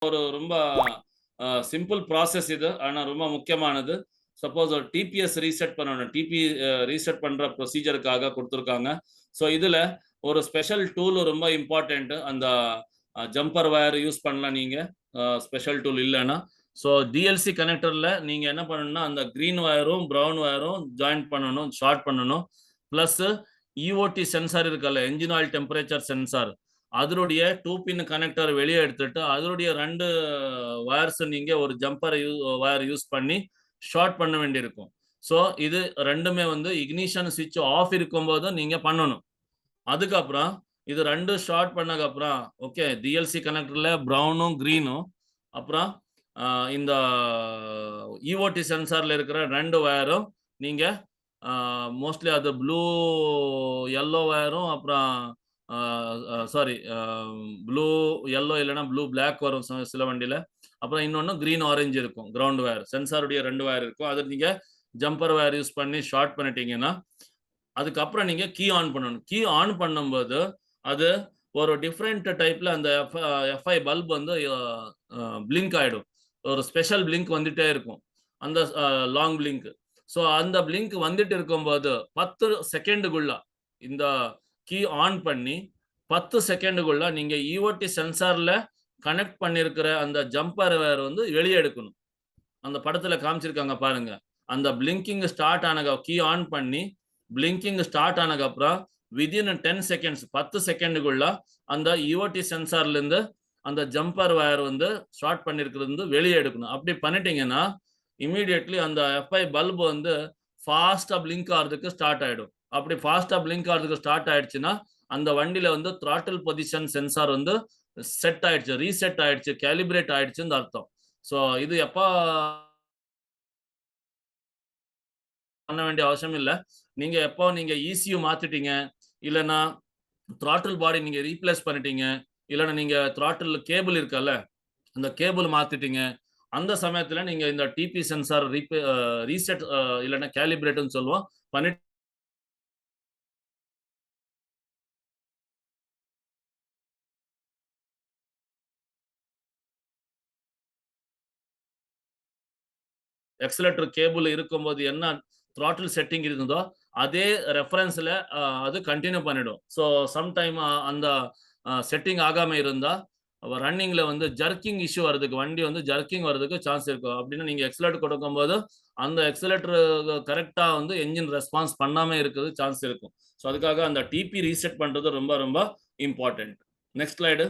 ஒரு ரொம்ப simple process இது. ஆனா ரொம்ப முக்கியமானது. சப்போஸ் ஒரு டிபிஎஸ் ரீசெட் பண்ணணும். ரீசெட் பண்ற ப்ரொசீஜருக்காக குடுத்துருக்காங்க. ஸோ இதுல ஒரு ஸ்பெஷல் டூல் ரொம்ப இம்பார்ட்டன்ட். அந்த ஜம்பர் வயர் யூஸ் பண்ணலாம் நீங்க. ஸ்பெஷல் டூல் இல்லன்னா. ஸோ டிஎல்சி கனெக்டர்ல நீங்க என்ன பண்ணணும்னா, அந்த கிரீன் வயரும், பிரவுன் வயரும் ஜாயிண்ட் பண்ணணும், ஷார்ட் பண்ணணும். பிளஸ் இஓடி சென்சார் இருக்குல்ல, என்ஜின் ஆயில் டெம்பரேச்சர் சென்சார். அதனுடைய 2 பின் கனெக்டர் வெளியே எடுத்துட்டு அதனுடைய 2 வயர்ஸ் நீங்க ஒரு ஜம்பர் வயர் யூஸ் பண்ணி ஷார்ட் பண்ண வேண்டியிருக்கும். ஸோ இது ரெண்டுமே வந்து இக்னிஷன் சுவிட்ச் ஆஃப் இருக்கும்போது நீங்க பண்ணணும். அதுக்கப்புறம் இது 2 ஷார்ட் பண்ணதுக்கப்புறம் ஓகே டிஎல்சி கனெக்டர்ல ப்ரௌனும் கிரீனும் அப்புறம் இந்த இஓடி சென்சார்ல இருக்கிற 2 வயரும் நீங்க மோஸ்ட்லி அது ப்ளூ எல்லோ வயரும் அப்புறம் சாரி ப்ளூ எல்லோ இல்லைன்னா ப்ளூ பிளாக் வரும் சில வண்டியில. அப்புறம் இன்னொன்று கிரீன் ஆரஞ்சு இருக்கும். கிரவுண்ட் வயர் சென்சாருடைய 2 வயர் இருக்கும். அதை நீங்க ஜம்பர் வயர் யூஸ் பண்ணி ஷார்ட் பண்ணிட்டீங்கன்னா அதுக்கப்புறம் நீங்க கீ ஆன் பண்ணணும். கீ ஆன் பண்ணும்போது அது ஒரு டிஃப்ரெண்ட் டைப்ல அந்த எஃப்ஐ பல்ப் வந்து பிளிங்க் ஆயிடும். ஒரு ஸ்பெஷல் பிளிங்க் வந்துட்டே இருக்கும். அந்த லாங் பிளிங்க். ஸோ அந்த பிளிங்க் வந்துட்டு இருக்கும்போது 10 செகண்டுக்குள்ள இந்த கீ ஆன் பண்ணி 10 செகண்டுக்குள்ள நீங்க இஓடி சென்சார்ல கனெக்ட் பண்ணிருக்கிற அந்த ஜம்பர் வயர் வந்து வெளியே எடுக்கணும். அந்த படத்துல காமிச்சிருக்காங்க பாருங்க. அந்த பிளிங்கிங் ஸ்டார்ட் ஆனக கீ ஆன் பண்ணி பிளிங்கிங் ஸ்டார்ட் ஆனதுக்கு அப்புறம் வித்தின் 10 செகண்ட்ஸ் 10 செகண்டுக்குள்ள அந்த இஓடி சென்சார்ல இருந்து அந்த ஜம்பர் வயர் வந்து ஷார்ட் பண்ணிருக்கிறது வந்து வெளியே எடுக்கணும். அப்படி பண்ணிட்டீங்கன்னா இமீடியட்லி அந்த எஃப்ஐ பல்ப் வந்து ஃபாஸ்டா பிளிங்க் ஆகிறதுக்கு ஸ்டார்ட் ஆயிடும். அப்படி ஃபாஸ்டா பிளிங்க் ஆகிறதுக்கு ஸ்டார்ட் ஆயிடுச்சுன்னா அந்த வண்டியில வந்து த்ராட்டில் பொசிஷன் சென்சார் வந்து செட் ஆயிடுச்சு, ரீசெட் ஆயிடுச்சு, கேலிபிரேட் ஆயிடுச்சுன்னு அர்த்தம். ஸோ இது எப்போ பண்ண வேண்டிய அவசியம் இல்லை. நீங்க எப்போ நீங்க இசியூ மாத்திட்டீங்க, இல்லைன்னா த்ராட்டில் பாடி நீங்க ரீப்ளேஸ் பண்ணிட்டீங்க, இல்லைன்னா நீங்க த்ராட்டில் கேபிள் இருக்கல்ல அந்த கேபிள் மாத்திட்டீங்க, அந்த சமயத்துல நீங்க இந்த டிபி சென்சார் ரீசெட் இல்லைன்னா கேலிபிரேட்னு சொல்லுவோம் பண்ணிட்டு எக்ஸலேட்டர் கேபிள் இருக்கும்போது என்ன த்ராட்டில் செட்டிங் இருந்ததோ அதே ரெஃபரன்ஸ்ல அது கண்டினியூ பண்ணிடும். ஸோ சம்டைம் அந்த செட்டிங் ஆகாம இருந்தா ரன்னிங்ல வந்து ஜர்க்கிங் இஷ்யூ வரதுக்கு வண்டி வந்து ஜர்க்கிங் வரதுக்கு சான்ஸ் இருக்கும். அப்படின்னு நீங்க எக்ஸலேட்டர் கொடுக்கும்போது அந்த எக்ஸலேட்டர் கரெக்டா வந்து என்ஜின் ரெஸ்பான்ஸ் பண்ணாம இருக்கிறது சான்ஸ் இருக்கும். ஸோ அதுக்காக அந்த டிபி ரீசெட் பண்றது ரொம்ப ரொம்ப இம்பார்ட்டன்ட். Next slide.